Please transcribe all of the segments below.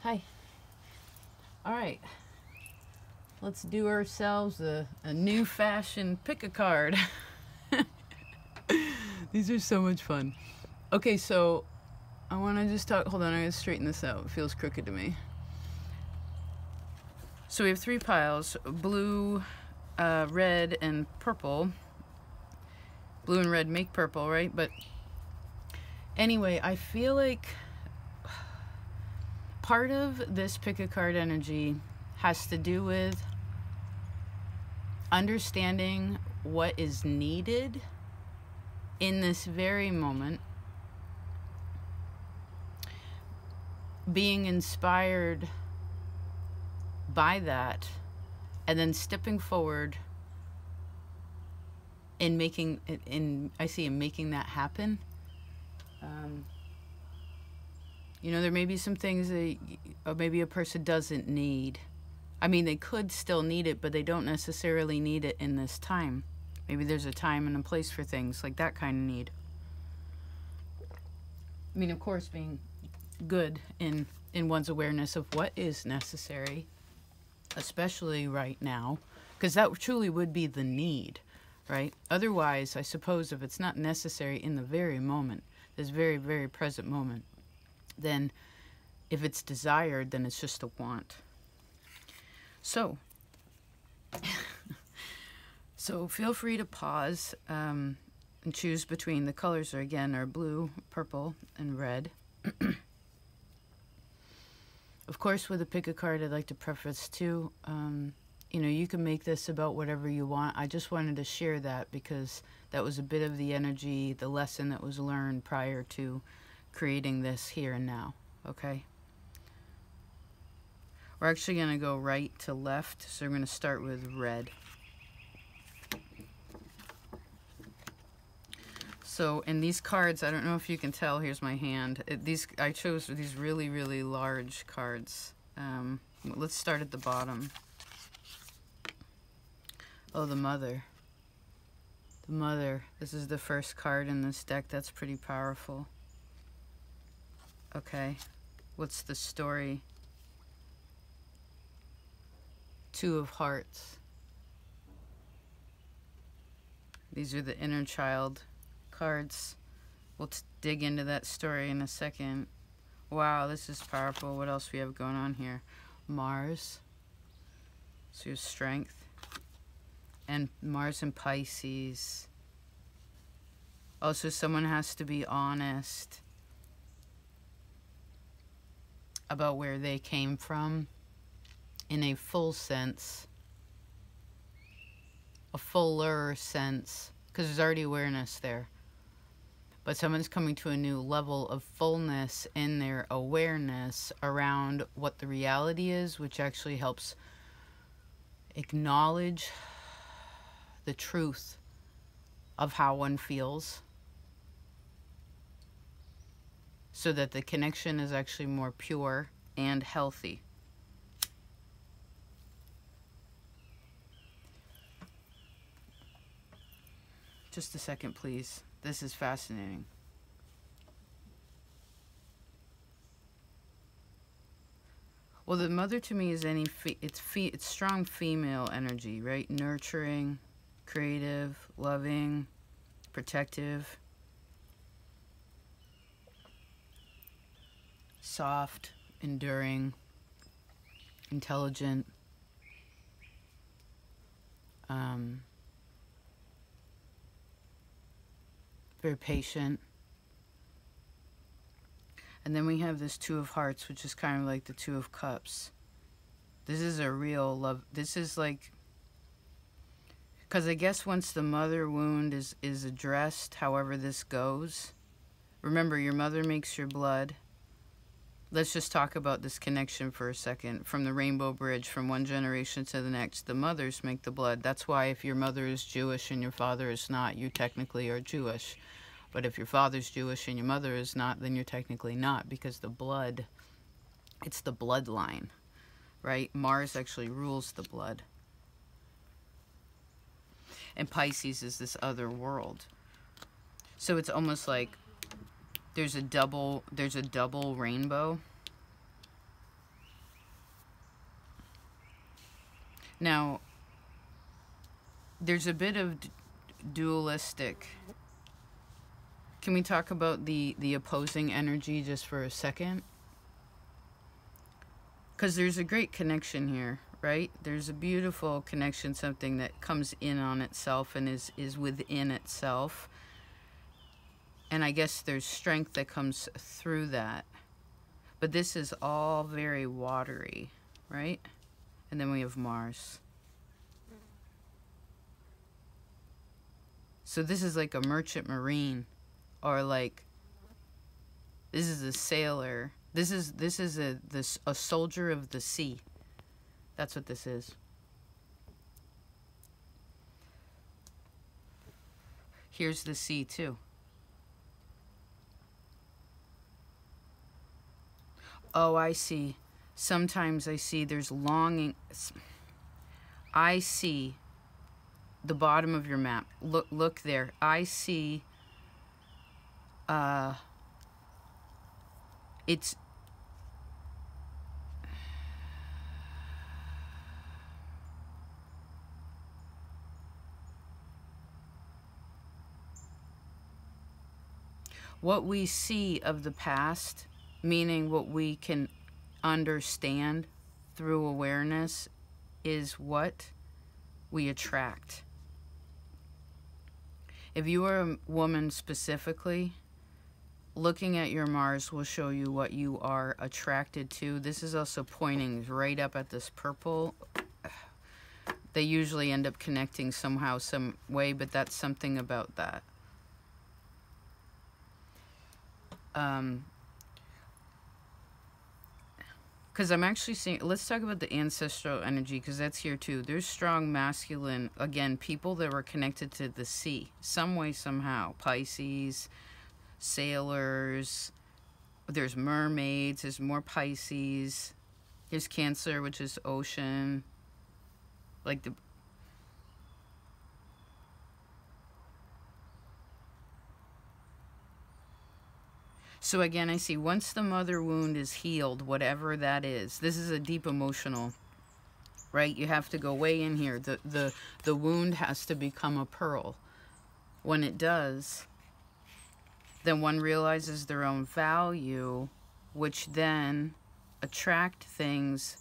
Hi. All right. Let's do ourselves a new fashion pick a card. These are so much fun. Okay, so I want to just talk. Hold on, I'm going to straighten this out. It feels crooked to me. So we have three piles: blue, red, and purple. Blue and red make purple, right? But anyway, I feel like part of this pick a card energy has to do with understanding what is needed in this very moment, being inspired by that, and then stepping forward and making that happen. You know, there may be some things that maybe a person doesn't need. I mean, they could still need it, but they don't necessarily need it in this time. Maybe there's a time and a place for things like that kind of need. I mean, of course, being good in one's awareness of what is necessary, especially right now, because that truly would be the need, right? Otherwise, I suppose if it's not necessary in the very moment, this very, very present moment, then if it's desired, then it's just a want. So, so feel free to pause and choose between the colors are blue, purple, and red. Of course, with a pick a card, I'd like to preface too, you know, you can make this about whatever you want. I just wanted to share that because that was a bit of the energy, the lesson that was learned prior to creating this here and now, okay? We're actually going to go right to left, so we're going to start with red. So in these cards, I don't know if you can tell, here's my hand. I chose these really, really large cards. Let's start at the bottom. Oh, the Mother. The Mother. This is the first card in this deck. That's pretty powerful. Okay. What's the story? Two of Hearts. These are the inner child cards. We'll dig into that story in a second. Wow, this is powerful. What else we have going on here? Mars. So your strength. And Mars and Pisces. Also, someone has to be honest about where they came from in a full sense, a fuller sense, because there's already awareness there. But someone's coming to a new level of fullness in their awareness around what the reality is, which actually helps acknowledge the truth of how one feels, so that the connection is actually more pure and healthy. Just a second, please. This is fascinating. Well, the Mother to me is it's strong female energy, right? Nurturing, creative, loving, protective, soft, enduring, intelligent, very patient. And then we have this Two of Hearts, which is kind of like the Two of Cups. This is a real love. This is like, because I guess once the mother wound is addressed, however this goes, remember, your mother makes your blood. Let's just talk about this connection for a second. From the Rainbow Bridge, from one generation to the next, the mothers make the blood. That's why if your mother is Jewish and your father is not, you technically are Jewish. But if your father's Jewish and your mother is not, then you're technically not, because the blood, it's the bloodline, right? Mars actually rules the blood. And Pisces is this other world. So it's almost like there's a double rainbow. Now, there's a bit of dualistic. Can we talk about the opposing energy just for a second? Because there's a great connection here, right? There's a beautiful connection, something that comes in on itself and is within itself. And I guess there's strength that comes through that. But this is all very watery, right? And then we have Mars. So this is like a merchant marine, or like this is a sailor. This is a soldier of the sea. That's what this is. Here's the sea too. Oh, I see. Sometimes I see there's longing. I see the bottom of your map. Look there. I see it's what we see of the past, meaning what we can understand through awareness, is what we attract. If you are a woman specifically, looking at your Mars will show you what you are attracted to. This is also pointing right up at this purple. They usually end up connecting somehow, some way, but that's something about that. Because I'm actually seeing, let's talk about the ancestral energy, because that's here too. There's strong masculine, again, people that were connected to the sea, some way, somehow. Pisces, sailors, there's mermaids, there's more Pisces, there's Cancer, which is ocean, like the... So again, I see once the mother wound is healed, whatever that is, this is a deep emotional, right? You have to go way in here. The wound has to become a pearl. When it does, then one realizes their own value, which then attract things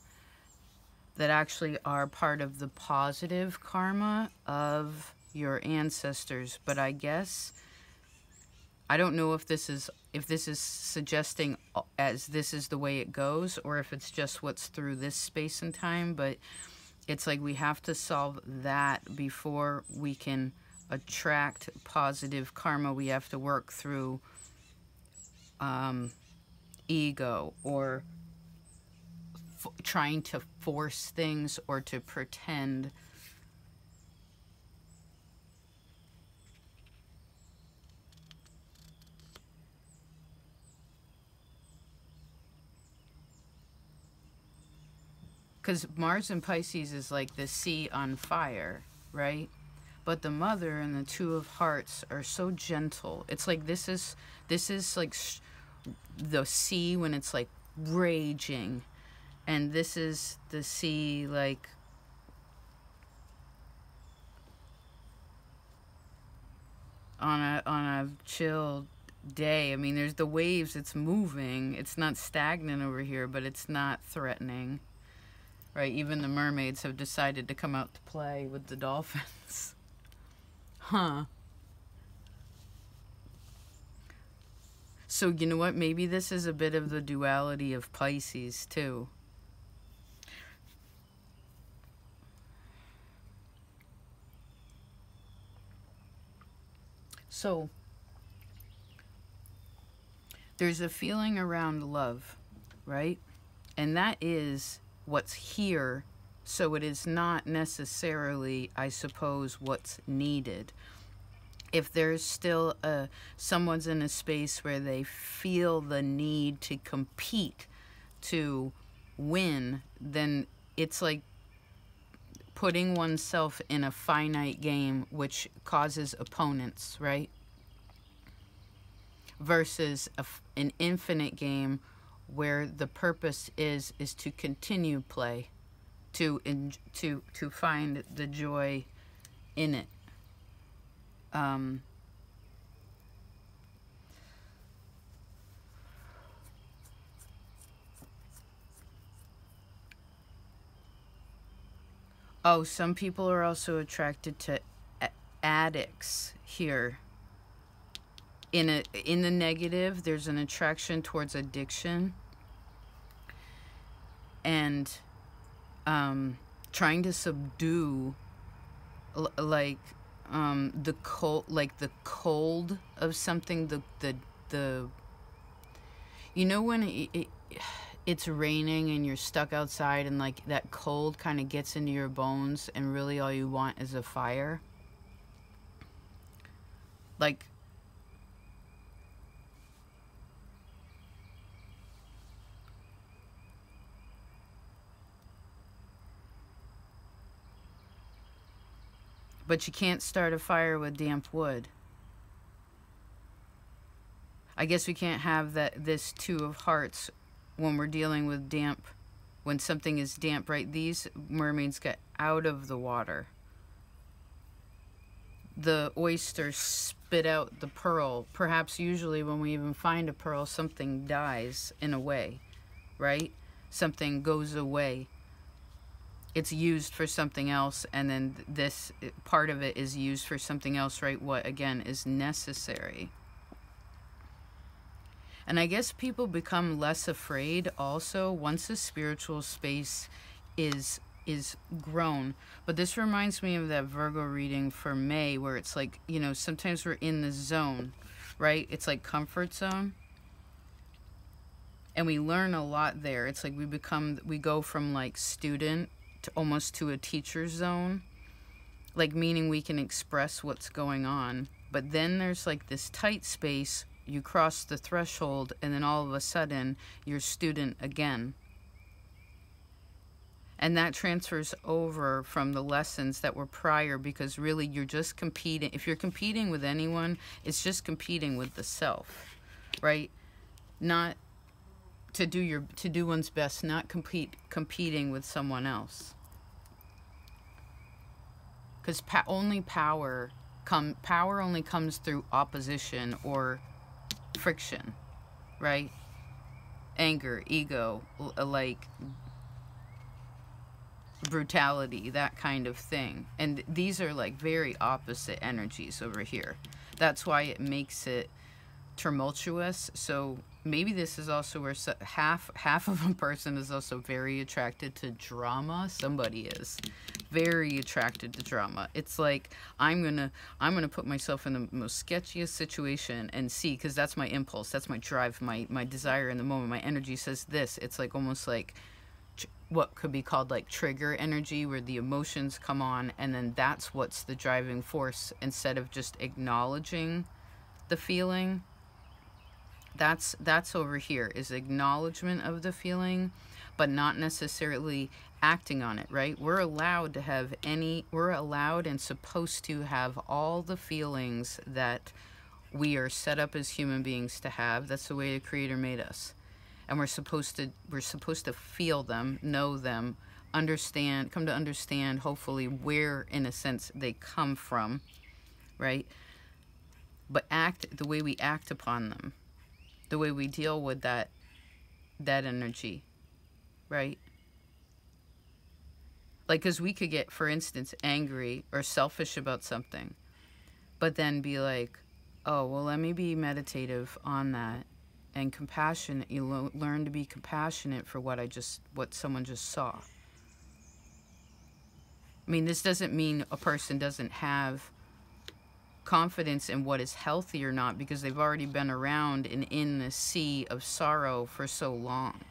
that actually are part of the positive karma of your ancestors. But I guess, I don't know if this is suggesting as this is the way it goes, or if it's just what's through this space and time, but it's like we have to solve that before we can attract positive karma. We have to work through ego, or trying to force things, or to pretend. Because Mars and Pisces is like the sea on fire, right? But the mother and the Two of Hearts are so gentle. It's like this is like the sea when it's like raging, and this is the sea like on a chill day. I mean, there's the waves, it's moving, it's not stagnant over here, but it's not threatening. Right, even the mermaids have decided to come out to play with the dolphins. Huh. So, you know what? Maybe this is a bit of the duality of Pisces, too. So, there's a feeling around love, right? And that is what's here, so it is not necessarily, I suppose, what's needed. If there's still someone's in a space where they feel the need to compete to win, then it's like putting oneself in a finite game, which causes opponents, right? Versus an infinite game where the purpose is to continue play, to find the joy in it. Oh, some people are also attracted to addicts here. In the negative, there's an attraction towards addiction and trying to subdue like the cold of something, the you know when it's raining and you're stuck outside and like that cold kind of gets into your bones and really all you want is a fire. Like but you can't start a fire with damp wood. I guess we can't have this Two of Hearts when we're dealing with damp, when something is damp, right? These mermaids get out of the water. The oysters spit out the pearl. Perhaps usually when we even find a pearl, something dies in a way, right? Something goes away. It's used for something else, and then this part of it is used for something else, right? What, again, is necessary. And I guess people become less afraid also once the spiritual space is grown. But this reminds me of that Virgo reading for May, where it's like, you know, sometimes we're in the zone, right? It's like comfort zone. And we learn a lot there. It's like we go from like student to almost to a teacher zone, like meaning we can express what's going on. But then there's like this tight space. You cross the threshold, and then all of a sudden, you're student again. And that transfers over from the lessons that were prior, because really you're just competing. If you're competing with anyone, it's just competing with the self, right? Not to do one's best, not competing with someone else. Because power only comes through opposition or friction, right? Anger, ego, like brutality, that kind of thing. And these are like very opposite energies over here. That's why it makes it tumultuous. So maybe this is also where half of a person is also very attracted to drama. Somebody is very attracted to drama. It's like I'm gonna put myself in the most sketchiest situation and see, because that's my impulse, that's my drive, my desire in the moment. My energy says this. It's like almost like what could be called like trigger energy, where the emotions come on, and then that's what's the driving force, instead of just acknowledging the feeling. That's over here, is acknowledgement of the feeling, but not necessarily acting on it, right? We're allowed and supposed to have all the feelings that we are set up as human beings to have. That's the way the Creator made us. And we're supposed to feel them, know them, come to understand, hopefully, where, in a sense, they come from, right? But the way we act upon them, the way we deal with that energy, right? Like, because we could get, for instance, angry or selfish about something, but then be like, oh, well, let me be meditative on that and compassionate. You learn to be compassionate for what someone just saw. I mean, this doesn't mean a person doesn't have confidence in what is healthy or not, because they've already been around and in the sea of sorrow for so long,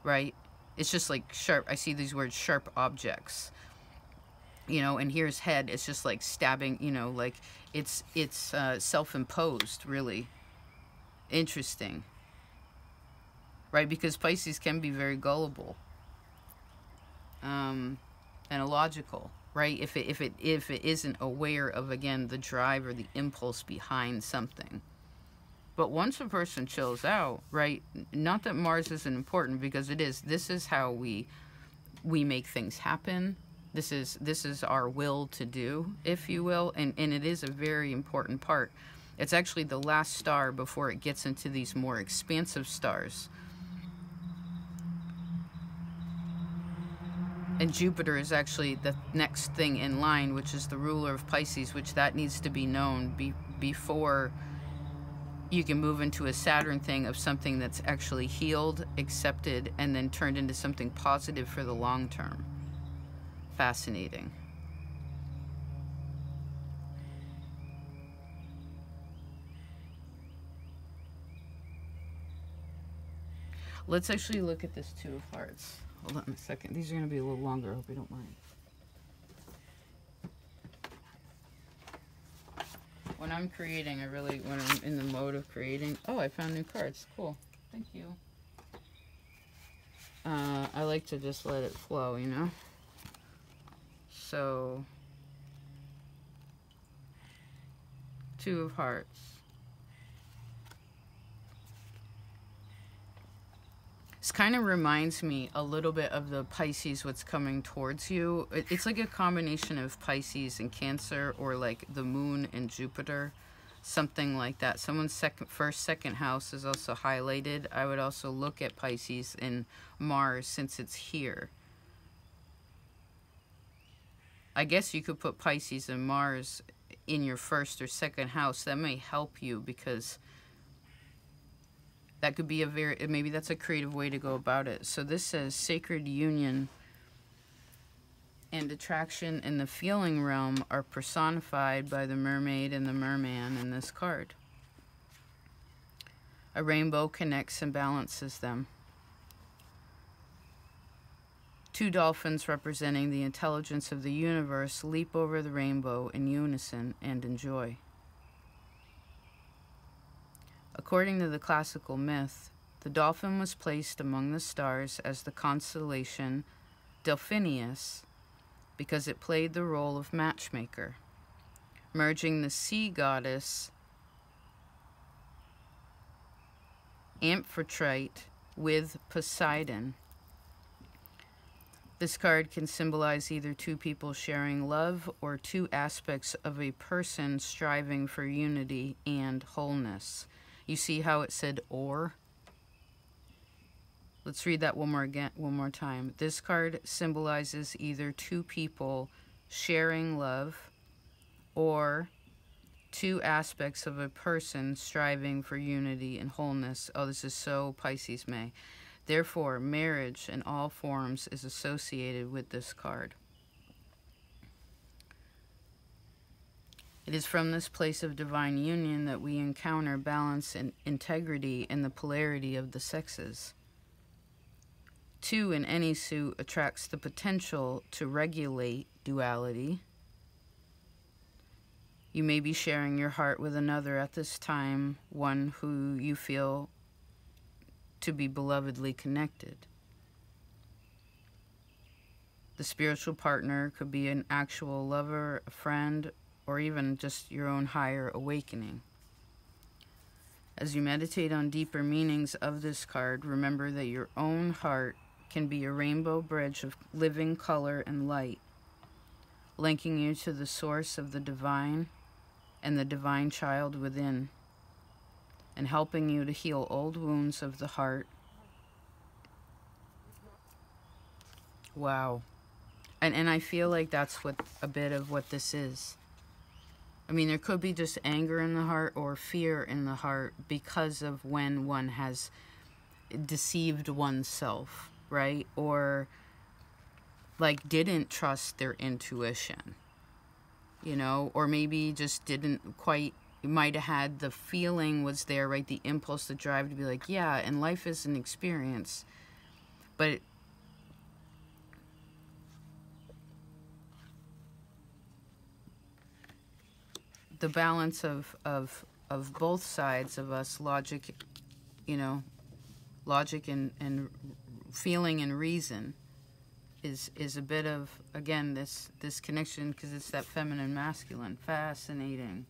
right? It's just like sharp. I see these words, sharp objects, you know, and here's head. It's just like stabbing, you know, like it's self-imposed, really. Interesting, right? Because Pisces can be very gullible, and illogical, right? If it isn't aware of, again, the drive or the impulse behind something. But once a person chills out, right? Not that Mars isn't important, because it is. This is how we we make things happen. This is our will to do, if you will, and it is a very important part. It's actually the last star before it gets into these more expansive stars. And Jupiter is actually the next thing in line, which is the ruler of Pisces, which that needs to be known before you can move into a Saturn thing of something that's actually healed, accepted, and then turned into something positive for the long term. Fascinating. Let's actually look at this Two of Hearts. Hold on a second. These are going to be a little longer. I hope you don't mind. When I'm creating, when I'm in the mode of creating... Oh, I found new cards. Cool. Thank you. I like to just let it flow, you know? So... Two of Hearts. This kind of reminds me a little bit of the Pisces, what's coming towards you. It's like a combination of Pisces and Cancer, or like the Moon and Jupiter, something like that. Someone's first, second house is also highlighted. I would also look at Pisces and Mars since it's here. I guess you could put Pisces and Mars in your first or second house. That may help you, because that could be maybe that's a creative way to go about it. So this says sacred union and attraction in the feeling realm are personified by the mermaid and the merman in this card. A rainbow connects and balances them. Two dolphins representing the intelligence of the universe leap over the rainbow in unison and enjoy. According to the classical myth, the dolphin was placed among the stars as the constellation Delphinius because it played the role of matchmaker, merging the sea goddess Amphitrite with Poseidon. This card can symbolize either two people sharing love or two aspects of a person striving for unity and wholeness. You see how it said or? Let's read that one more time. This card symbolizes either two people sharing love or two aspects of a person striving for unity and wholeness. Oh, this is so Pisces May. Therefore, marriage in all forms is associated with this card. It is from this place of divine union that we encounter balance and integrity in the polarity of the sexes. Two in any suit attracts the potential to regulate duality. You may be sharing your heart with another at this time, one who you feel to be belovedly connected. The spiritual partner could be an actual lover, a friend, or even just your own higher awakening. As you meditate on deeper meanings of this card, remember that your own heart can be a rainbow bridge of living color and light, linking you to the source of the divine and the divine child within, and helping you to heal old wounds of the heart. Wow. And I feel like that's what a bit of what this is. I mean, there could be just anger in the heart or fear in the heart because of when one has deceived oneself, right? Or like didn't trust their intuition, you know, or maybe just didn't quite, you might have had the feeling was there, right? The impulse, the drive to be like, yeah, and life is an experience. But the balance of both sides of us, logic, you know, logic and feeling and reason is a bit of, again, this connection, because it's that feminine masculine. Fascinating.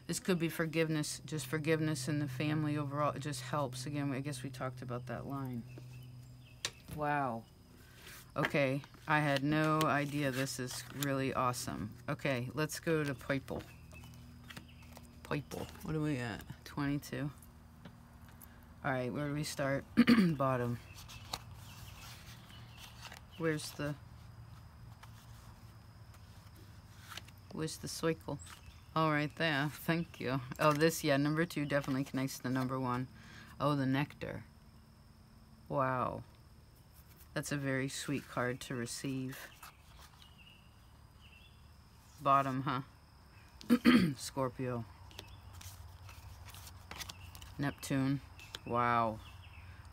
This could be forgiveness, just forgiveness in the family overall. It just helps. Again, I guess we talked about that line. Wow. Okay, I had no idea. This is really awesome. Okay, let's go to Purple. Purple. What are we at? 22. Alright, where do we start? Bottom. Where's the cycle? Oh, right there. Thank you. Oh, this, yeah, number 2 definitely connects to number 1. Oh, the nectar. Wow. That's a very sweet card to receive. Bottom, huh? Scorpio. Neptune. Wow.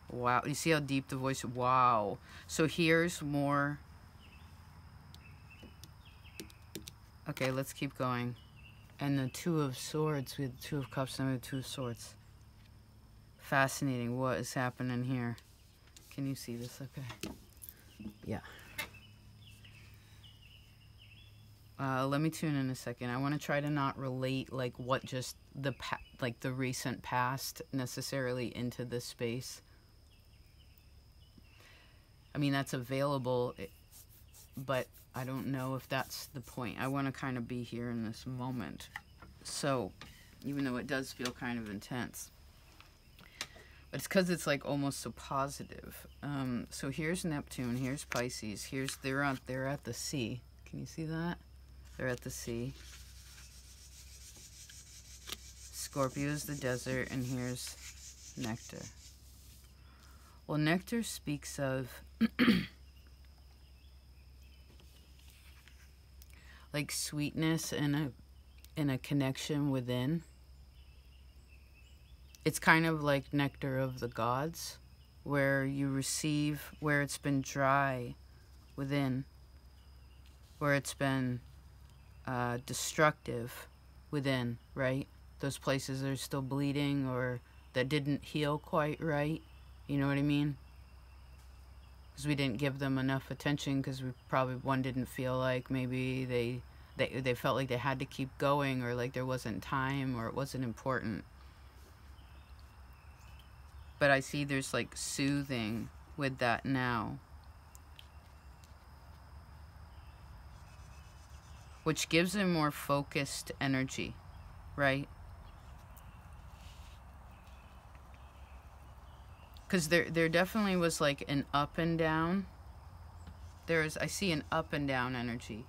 Wow. You see how deep the voice? Wow. So here's more. Okay, let's keep going. And the 2 of Swords. We have the 2 of Cups and the 2 of Swords. Fascinating. What is happening here? Can you see this? Okay. Yeah. Let me tune in a second. I want to try to not relate like what just the the recent past necessarily into this space. I mean, that's available, but I don't know if that's the point. I want to kind of be here in this moment. So, even though it does feel kind of intense. But it's because it's like almost so positive. So here's Neptune, here's Pisces, they're at the sea. Can you see that? They're at the sea. Scorpio is the desert, and here's Nectar. Well, Nectar speaks of like sweetness and a connection within. It's kind of like nectar of the gods, where you receive, where it's been dry within, where it's been destructive within, right? Those places that are still bleeding or that didn't heal quite right. You know what I mean? Because we didn't give them enough attention, because we probably, one, didn't feel like maybe they felt like they had to keep going, or like there wasn't time, or it wasn't important. But I see there's like soothing with that now, which gives a more focused energy, right? Because there definitely was like an up and down. I see an up and down energy.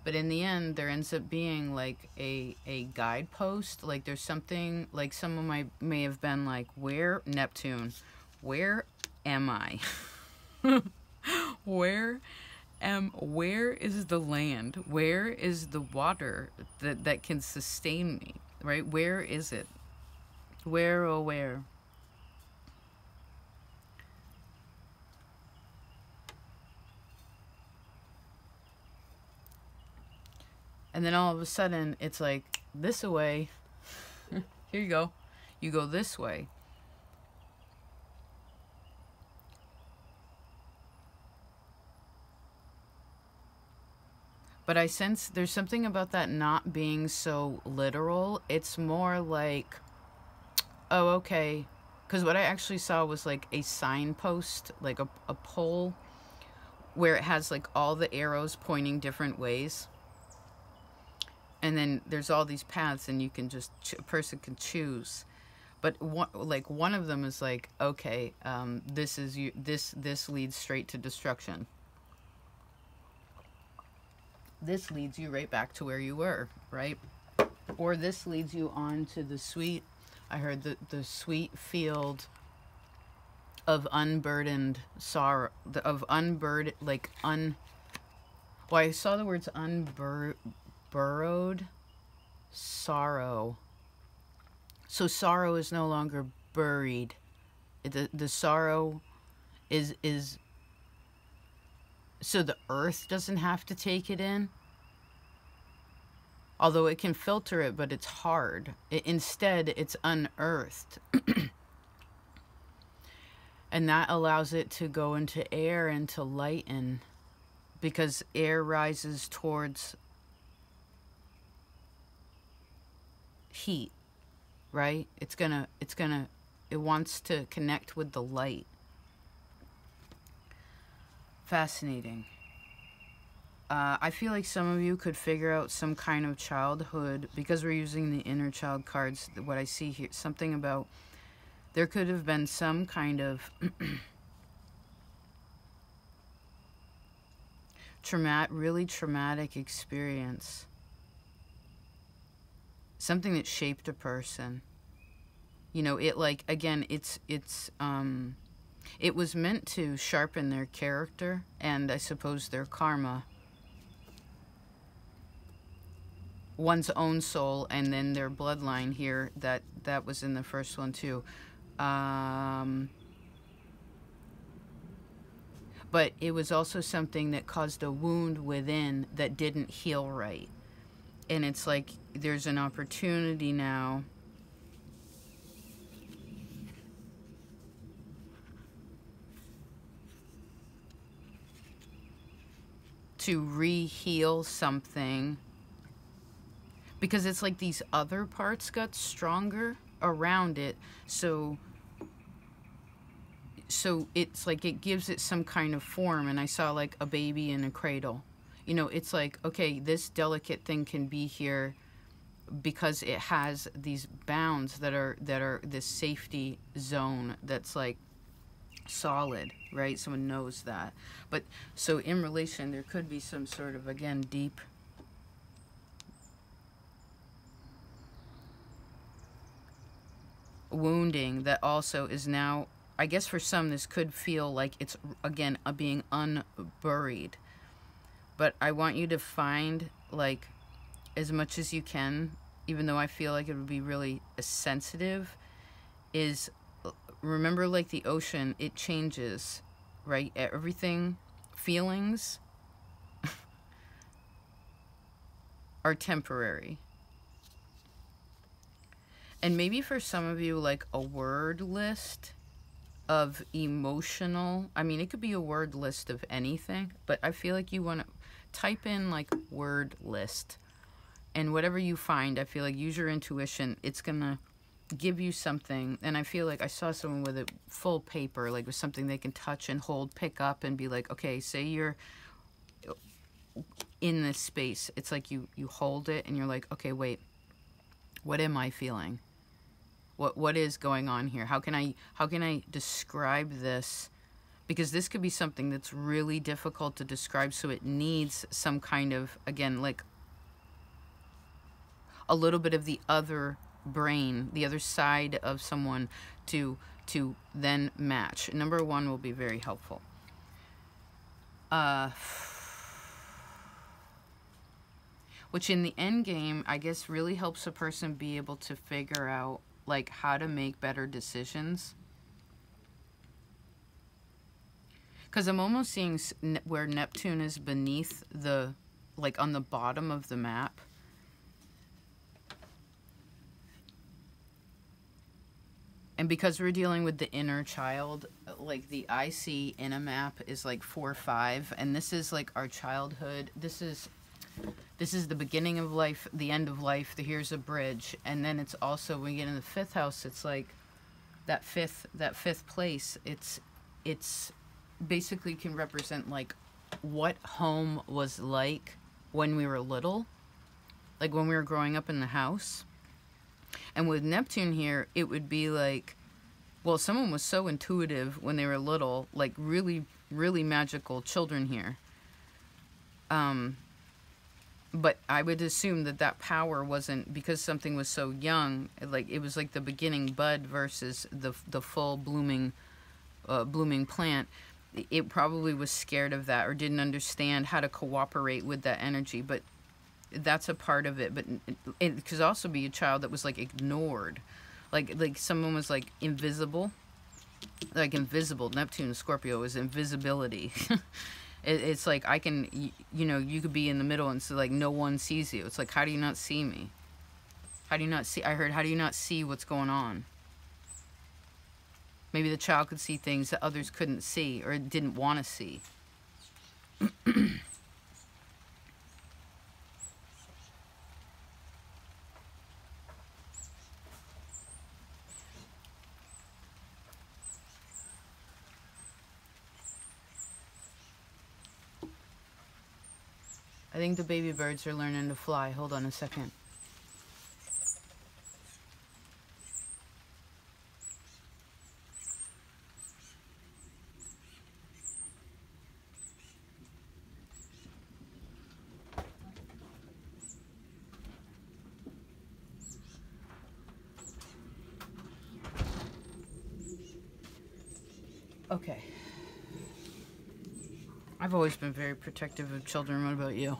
But in the end, there ends up being like a guidepost. Like there's something, like someone may have been like, where, Neptune, where am I? Where is the land? Where is the water that can sustain me, right? Where is it? Where, oh where? And then all of a sudden, it's like, this away. Here you go. You go this way. But I sense there's something about that not being so literal. It's more like, oh, okay. Because what I actually saw was like a signpost, like a pole, where it has like all the arrows pointing different ways. And then there's all these paths, and you can just, a person can choose. But one of them is like, okay, this leads straight to destruction. This leads you right back to where you were, right? Or this leads you on to the sweet, I heard the sweet field of unburdened sorrow, well, I saw the words burrowed sorrow. So sorrow is no longer buried. The sorrow is so the earth doesn't have to take it in. Although it can filter it, but it's hard. Instead, it's unearthed. And that allows it to go into air and to lighten, because air rises towards heat, right? It wants to connect with the light. Fascinating. I feel like some of you could figure out some kind of childhood, because we're using the inner child cards. What I see here, something about there could have been some kind of really traumatic experience. Something that shaped a person. You know, it like, again, it was meant to sharpen their character and I suppose their karma. One's own soul and then their bloodline here, that was in the first one too. But it was also something that caused a wound within that didn't heal right. And it's like there's an opportunity now to re-heal something, because it's like these other parts got stronger around it, so it's like it gives it some kind of form. And I saw like a baby in a cradle. You know, it's like, okay, this delicate thing can be here because it has these bounds that are this safety zone that's like solid, right? Someone knows that. But so in relation, there could be some sort of, again, deep wounding that also is now, I guess for some this could feel like it's, again, being unburied. But I want you to find, like, as much as you can, even though I feel like it would be really sensitive, is remember, like the ocean, it changes, right? Everything, feelings are temporary. And maybe for some of you, like a word list of emotional, I mean, it could be a word list of anything, but I feel like you want to type in like word list, and whatever you find, I feel like use your intuition. It's gonna give you something. And I feel like I saw someone with a full paper, like with something they can touch and hold, pick up, and be like, okay, say you're in this space. It's like you hold it and you're like, okay, wait, what am I feeling? What is going on here? How can I describe this? Because this could be something that's really difficult to describe, so it needs some kind of, again, like a little bit of the other brain, the other side of someone to then match. Number one will be very helpful. Which in the end game, I guess, really helps a person be able to figure out like how to make better decisions. Because I'm almost seeing where Neptune is beneath the, like on the bottom of the map. And because we're dealing with the inner child, like the I see in a map is like 4-5, and this is like our childhood. This is the beginning of life, the end of life. Here's a bridge, and then it's also, when we get in the 5th house, it's like that fifth place. It's basically can represent like what home was like when we were little, like when we were growing up in the house. And with Neptune here, it would be like, well, someone was so intuitive when they were little, like really, really magical children here. But I would assume that power wasn't, because something was so young, like it was like the beginning bud versus the full blooming plant. It probably was scared of that or didn't understand how to cooperate with that energy. But that's a part of it. But it could also be a child that was like ignored, like someone was like invisible, like invisible. Neptune, Scorpio is invisibility. It's like I can, you know, you could be in the middle and so like no one sees you. It's like, how do you not see me? How do you not see? I heard, how do you not see what's going on? Maybe the child could see things that others couldn't see or didn't want to see. I think the baby birds are learning to fly. Hold on a second. Okay. I've always been very protective of children. What about you?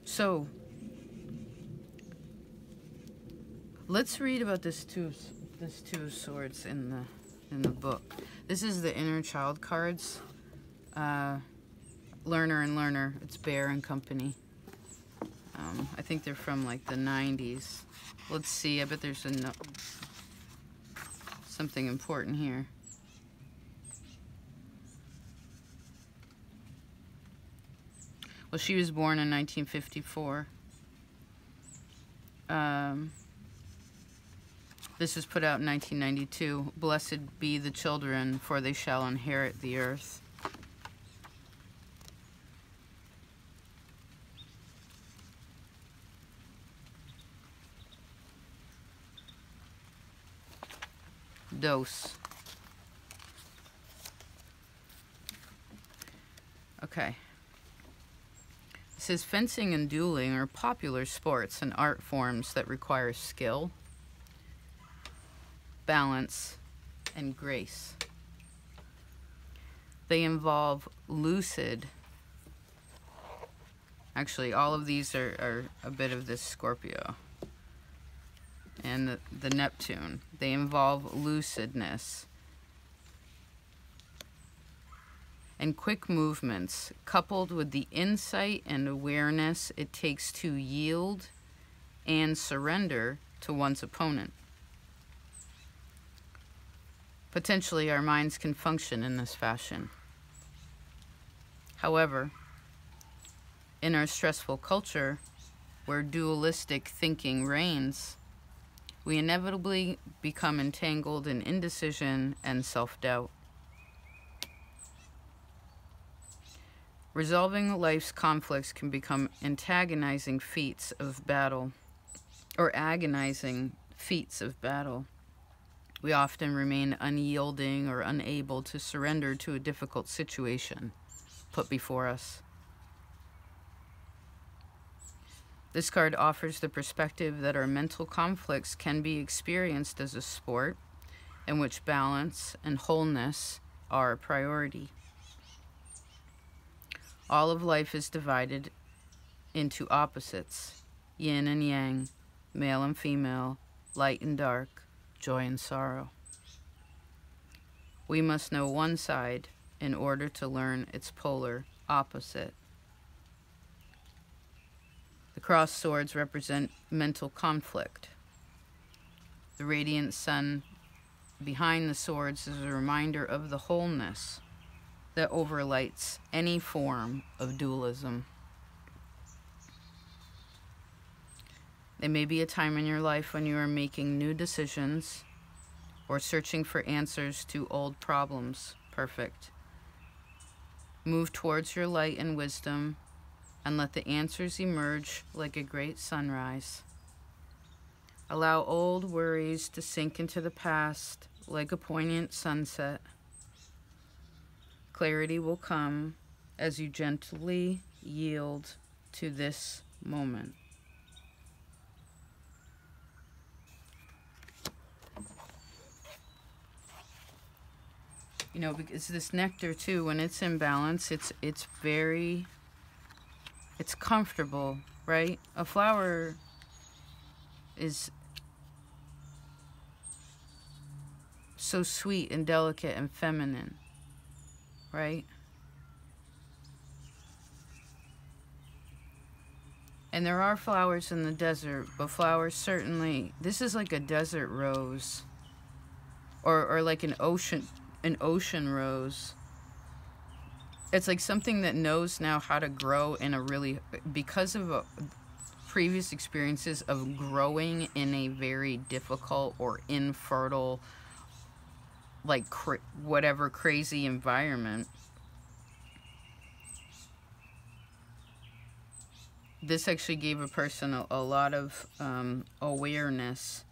So let's read about this two of swords in the book. This is the inner child cards. Learner and Learner. It's Bear and Company. I think they're from like the 90s. Let's see. I bet there's something important here. Well, she was born in 1954. This was put out in 1992. Blessed be the children, for they shall inherit the earth. Dose. Okay. It says fencing and dueling are popular sports and art forms that require skill, balance, and grace. They involve lucid. Actually, all of these are a bit of this Scorpio. And the Neptune. They involve lucidness and quick movements, coupled with the insight and awareness it takes to yield and surrender to one's opponent. Potentially, our minds can function in this fashion. However, in our stressful culture, where dualistic thinking reigns, we inevitably become entangled in indecision and self-doubt. Resolving life's conflicts can become antagonizing feats of battle, or agonizing feats of battle. We often remain unyielding or unable to surrender to a difficult situation put before us. This card offers the perspective that our mental conflicts can be experienced as a sport in which balance and wholeness are a priority. All of life is divided into opposites, yin and yang, male and female, light and dark, joy and sorrow. We must know one side in order to learn its polar opposite. The crossed swords represent mental conflict. The radiant sun behind the swords is a reminder of the wholeness that overlights any form of dualism. There may be a time in your life when you are making new decisions or searching for answers to old problems. Perfect. Move towards your light and wisdom and let the answers emerge like a great sunrise. Allow old worries to sink into the past like a poignant sunset. Clarity will come as you gently yield to this moment. You know, because this nectar too, when it's in balance, it's comfortable, right? A flower is so sweet and delicate and feminine, right? And there are flowers in the desert, but flowers certainly, this is like a desert rose, or like an ocean rose. It's like something that knows now how to grow in a really, because of previous experiences of growing in a very difficult or infertile, like whatever crazy environment. this actually gave a person a lot of awareness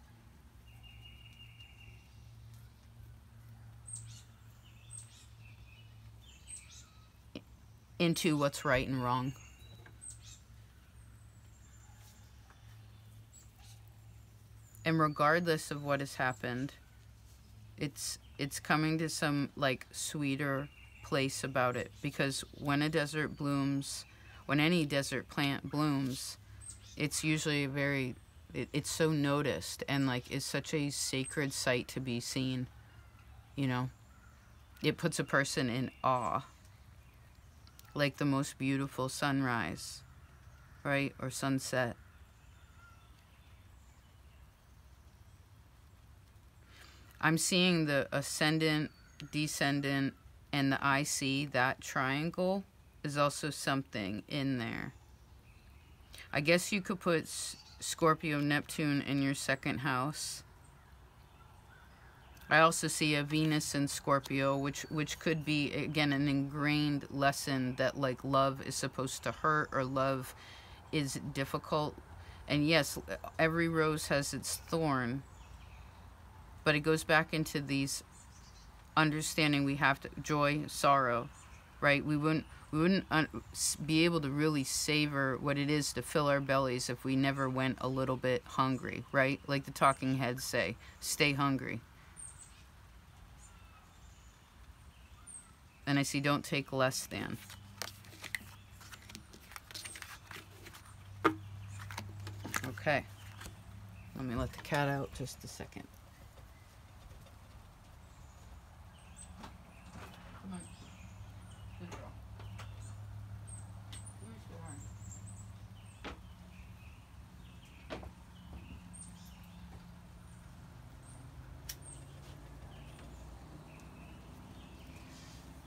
into what's right and wrong. And regardless of what has happened, it's coming to some like sweeter place about it, because when a desert blooms, when any desert plant blooms, it's usually it's so noticed, and like is such a sacred sight to be seen, you know. It puts a person in awe, like the most beautiful sunrise, right, or sunset. I'm seeing the ascendant, descendant, and the IC, that triangle is also something in there. I guess you could put Scorpio, Neptune in your second house. I also see a Venus in Scorpio, which could be, again, an ingrained lesson that like love is supposed to hurt, or love is difficult. And yes, every rose has its thorn, but it goes back into these understanding we have to, joy, sorrow, right? We wouldn't be able to really savor what it is to fill our bellies if we never went a little bit hungry, right? Like the talking heads say, stay hungry. And I see don't take less than. Okay. Let me let the cat out just a second. Come on. Good girl. Where's your arm?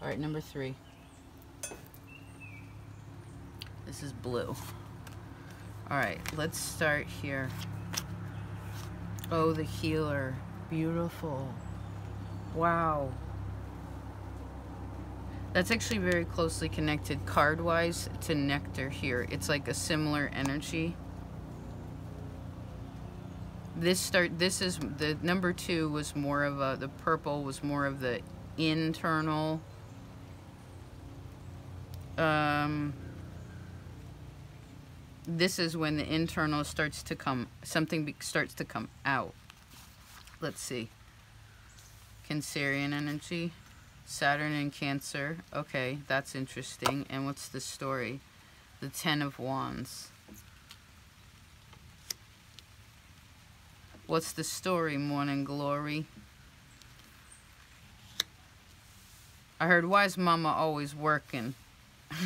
All right, number 3. This is blue. All right, let's start here. Oh, the healer. Beautiful. Wow. That's actually very closely connected card-wise to nectar here. It's like a similar energy. This is the number 2 was more of a, the purple was more of the internal this is when the internal starts to come, something starts to come out. Let's see. Cancerian energy. Saturn in Cancer. Okay, that's interesting. And what's the story? The 10 of Wands. What's the story, Morning Glory? I heard, why is Mama always working?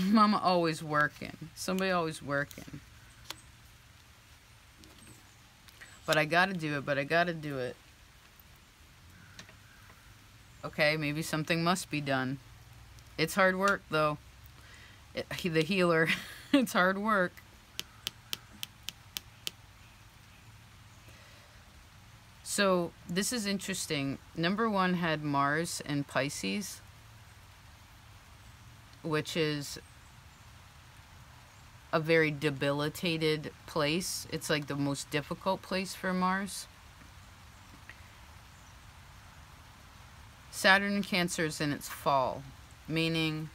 Mama always working. Somebody always working. But I gotta do it, but I gotta do it. Okay, maybe something must be done. It's hard work, though. The healer, it's hard work. So, this is interesting. Number 1 had Mars and Pisces, which is a very debilitated place. It's like the most difficult place for Mars. Saturn in Cancer is in its fall, meaning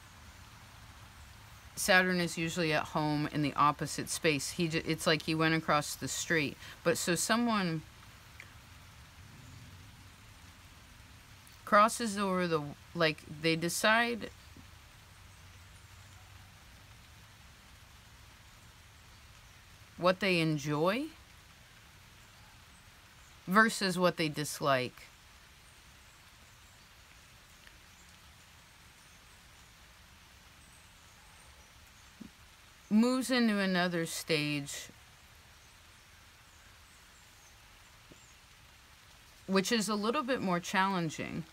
Saturn is usually at home in the opposite space. It's like he went across the street. But so someone crosses over the, like, they decide what they enjoy versus what they dislike. Moves into another stage, which is a little bit more challenging.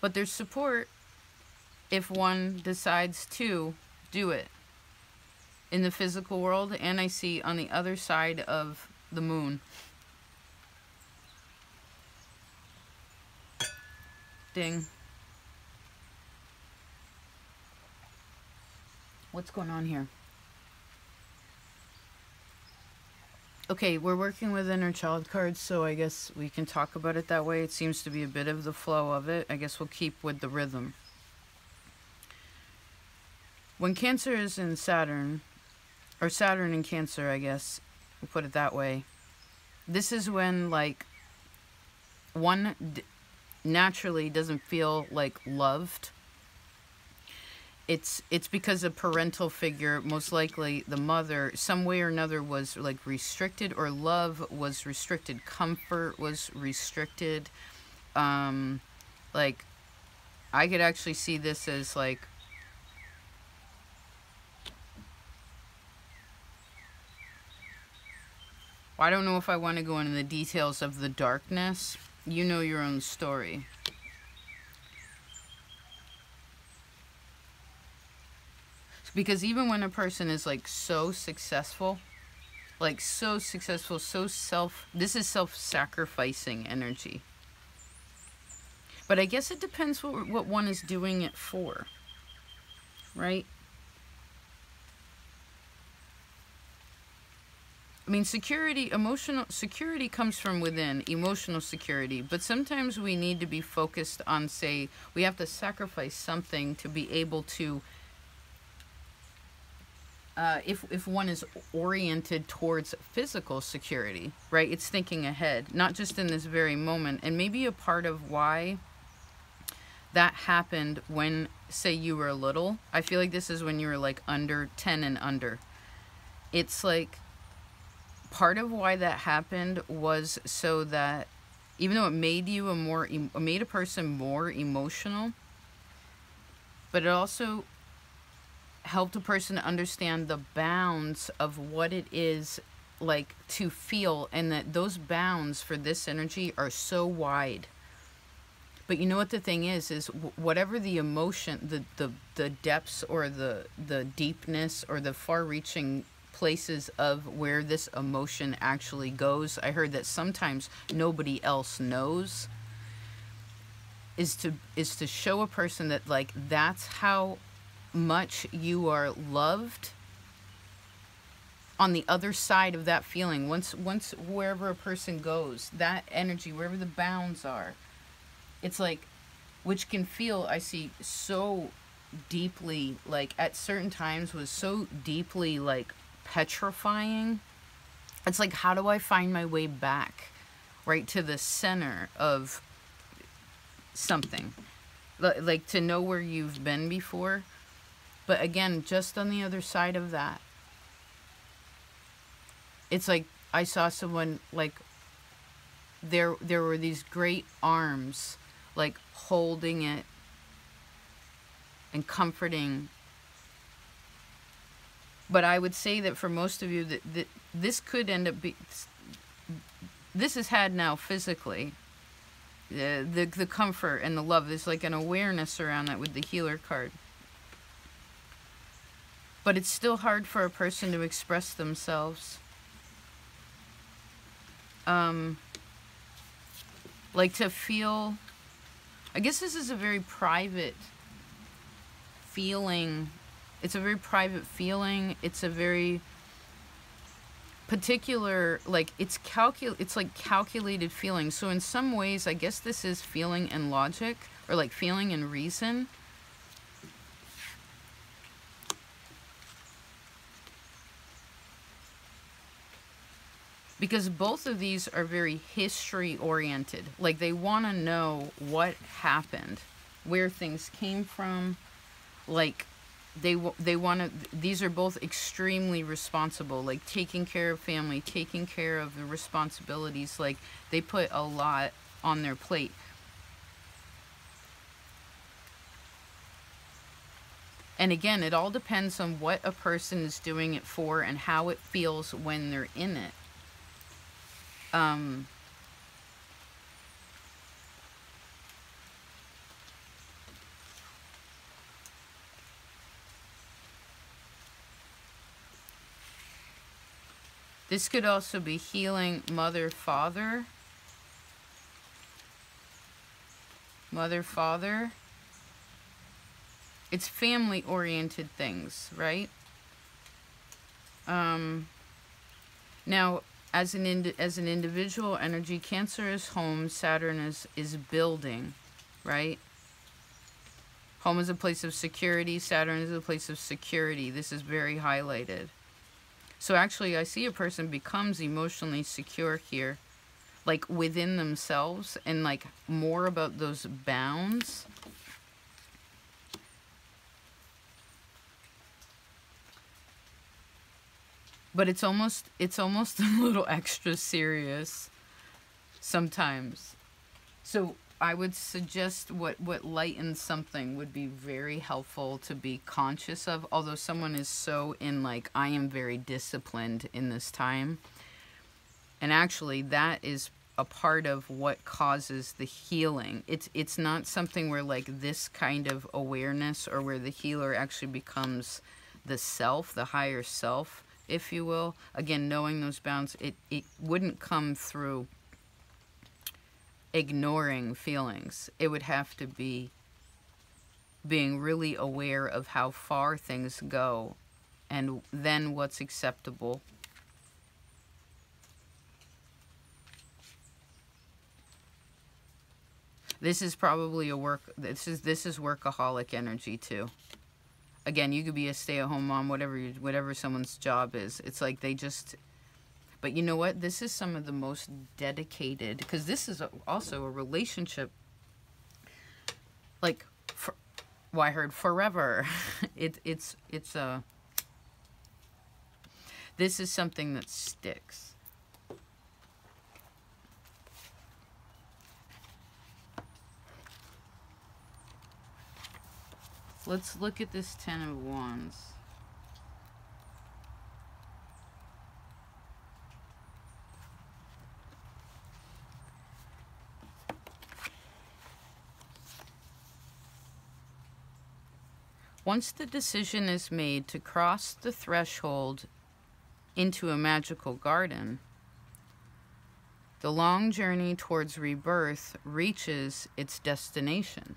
But there's support if one decides to do it in the physical world, and I see on the other side of the moon. Ding. What's going on here? Okay, we're working with inner child cards, so I guess we can talk about it that way. It seems to be a bit of the flow of it. I guess we'll keep with the rhythm. When Cancer is in Saturn, or Saturn in Cancer, I guess, we'll put it that way. This is when, like, one naturally doesn't feel, like, loved. It's because a parental figure, most likely the mother, some way or another was, like, restricted, or love was restricted, comfort was restricted. Like, I could actually see this as, like, I don't know if I want to go into the details of the darkness. You know your own story. Because even when a person is, like, so successful, so this is self-sacrificing energy. But I guess it depends what one is doing it for, right? I mean, security, emotional security comes from within, emotional security. But sometimes we need to be focused on, say, we have to sacrifice something to be able to, if one is oriented towards physical security, right? It's thinking ahead, not just in this very moment. And maybe a part of why that happened when, say, you were little. I feel like this is when you were, like, under 10 and under. It's like, part of why that happened was so that even though it made you made a person more emotional, but it also helped a person understand the bounds of what it is like to feel, and that those bounds for this energy are so wide. But you know what the thing is whatever the emotion, the depths or the deepness or the far-reaching places of where this emotion actually goes, I heard that sometimes nobody else knows, is to show a person that, like, that's how much you are loved on the other side of that feeling. Once wherever a person goes, that energy, wherever the bounds are, it's like, which can feel, I see, so deeply, like, at certain times was so deeply, like, petrifying. It's like, how do I find my way back, right, to the center of something? Like, to know where you've been before. But again, just on the other side of that, it's like I saw someone, like, there were these great arms, like, holding it and comforting. But I would say that for most of you, that this could end up this is had now physically. The comfort and the love, there's like an awareness around that with the healer card. But it's still hard for a person to express themselves. Like, to feel, I guess this is a very private feeling. It's a very private feeling. It's a very particular, like, it's like calculated feeling. So in some ways, I guess this is feeling and logic, or like feeling and reason. Because both of these are very history oriented. Like, they want to know what happened, where things came from. Like, they want to, these are both extremely responsible, like taking care of family, taking care of the responsibilities. Like, they put a lot on their plate. And again, it all depends on what a person is doing it for and how it feels when they're in it. This could also be healing mother, father. Mother, father. It's family-oriented things, right? Now, as an individual energy, Cancer is home, Saturn is building, right? Home is a place of security, Saturn is a place of security. This is very highlighted. So actually, I see a person becomes emotionally secure here, like within themselves, and like more about those bounds. But it's almost a little extra serious sometimes. So I would suggest what lightens something would be very helpful to be conscious of. Although someone is so in like, I am very disciplined in this time. And actually that is a part of what causes the healing. It's not something where like this kind of awareness, or where the healer actually becomes the self, the higher self, if you will. Again, knowing those bounds, it wouldn't come through ignoring feelings. It would have to be being really aware of how far things go, and then what's acceptable. This is probably this is workaholic energy too. Again, you could be a stay-at-home mom, whatever someone's job is. It's like they just... But you know what? This is some of the most dedicated, because this is also a relationship. Like, well, I heard forever. It's a... This is something that sticks. Let's look at this Ten of Wands. Once the decision is made to cross the threshold into a magical garden, the long journey towards rebirth reaches its destination.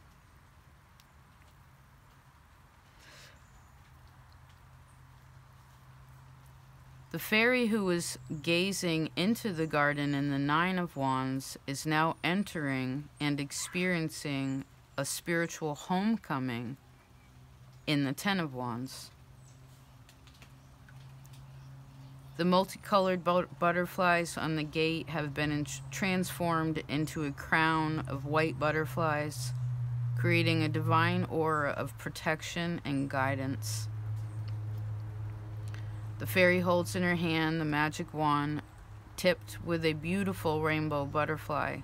The fairy who was gazing into the garden in the Nine of Wands is now entering and experiencing a spiritual homecoming in the Ten of Wands. The multicolored butterflies on the gate have been transformed into a crown of white butterflies, creating a divine aura of protection and guidance. The fairy holds in her hand the magic wand tipped with a beautiful rainbow butterfly,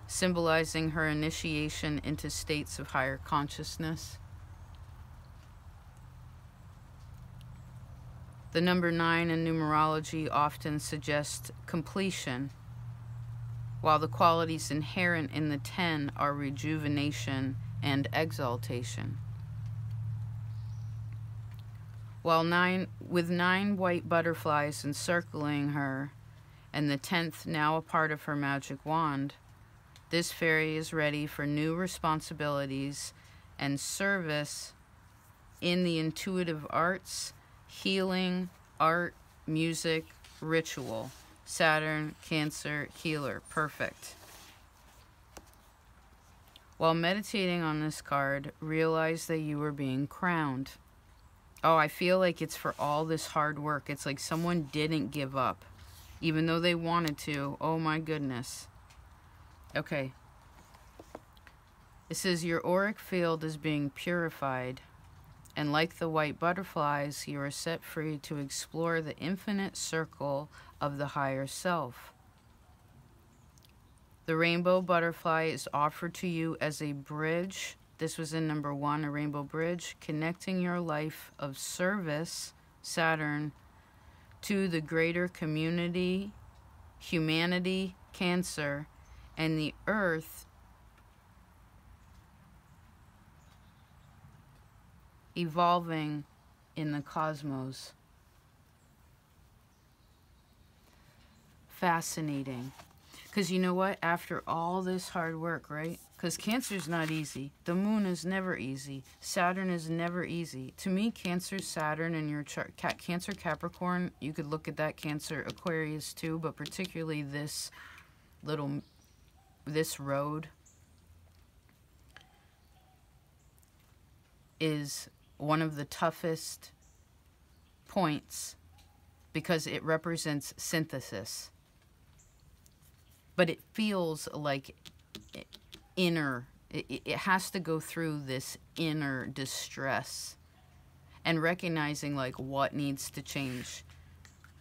symbolizing her initiation into states of higher consciousness. The number 9 in numerology often suggests completion, while the qualities inherent in the 10 are rejuvenation and exaltation. With 9 white butterflies encircling her, and the 10th now a part of her magic wand, this fairy is ready for new responsibilities and service in the intuitive arts, healing, art, music, ritual. Saturn, Cancer, healer. Perfect. While meditating on this card, realize that you are being crowned. Oh, I feel like it's for all this hard work. It's like someone didn't give up, even though they wanted to. Oh my goodness. Okay. It says your auric field is being purified, and like the white butterflies, you are set free to explore the infinite circle of the higher self. The rainbow butterfly is offered to you as a bridge. This was in number 1, a rainbow bridge, connecting your life of service, Saturn, to the greater community, humanity, Cancer, and the earth, evolving in the cosmos. Fascinating. Because you know what? After all this hard work, right? Because Cancer's not easy. The moon is never easy. Saturn is never easy. To me, Cancer, Saturn, and your chart, Cancer, Capricorn, you could look at that Cancer, Aquarius too, but particularly this road is one of the toughest points because it represents synthesis. But it feels like inner, it has to go through this inner distress and recognizing like what needs to change.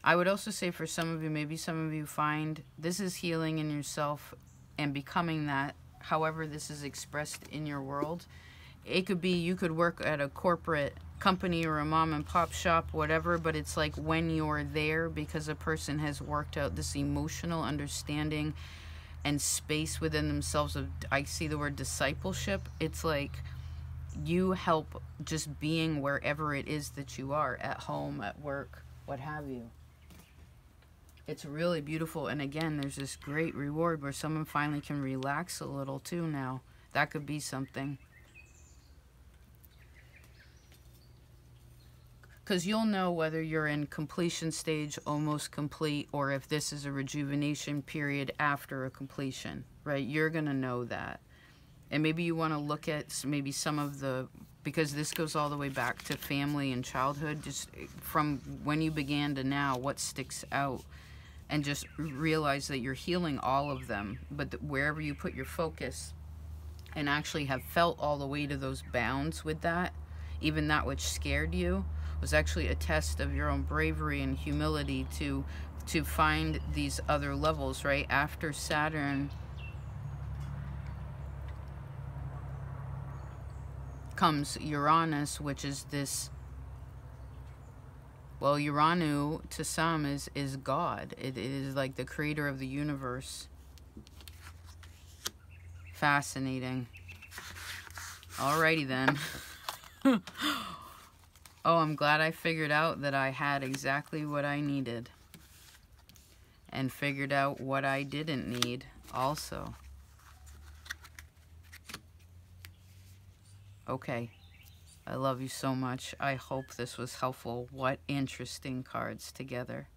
I would also say for some of you, maybe some of you find this is healing in yourself and becoming that, however this is expressed in your world. It could be you could work at a corporate company or a mom and pop shop, whatever, but it's like when you're there because a person has worked out this emotional understanding and space within themselves of, I see the word discipleship. It's like you help just being wherever it is that you are, at home, at work, what have you. It's really beautiful. And again, there's this great reward where someone finally can relax a little too now. That could be something. Because you'll know whether you're in completion stage, almost complete, or if this is a rejuvenation period after a completion, right? You're going to know that. And maybe you want to look at maybe some of the, because this goes all the way back to family and childhood, just from when you began to now, what sticks out. And just realize that you're healing all of them. But that wherever you put your focus and actually have felt all the way to those bounds with that, even that which scared you, was actually a test of your own bravery and humility to find these other levels, right? After Saturn comes Uranus, which is this, well, Uranu to some is God. It is like the creator of the universe. Fascinating. Alrighty then. Oh, I'm glad I figured out that I had exactly what I needed. And figured out what I didn't need also. Okay. I love you so much. I hope this was helpful. What interesting cards together.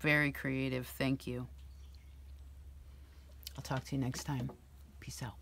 Very creative. Thank you. I'll talk to you next time. Peace out.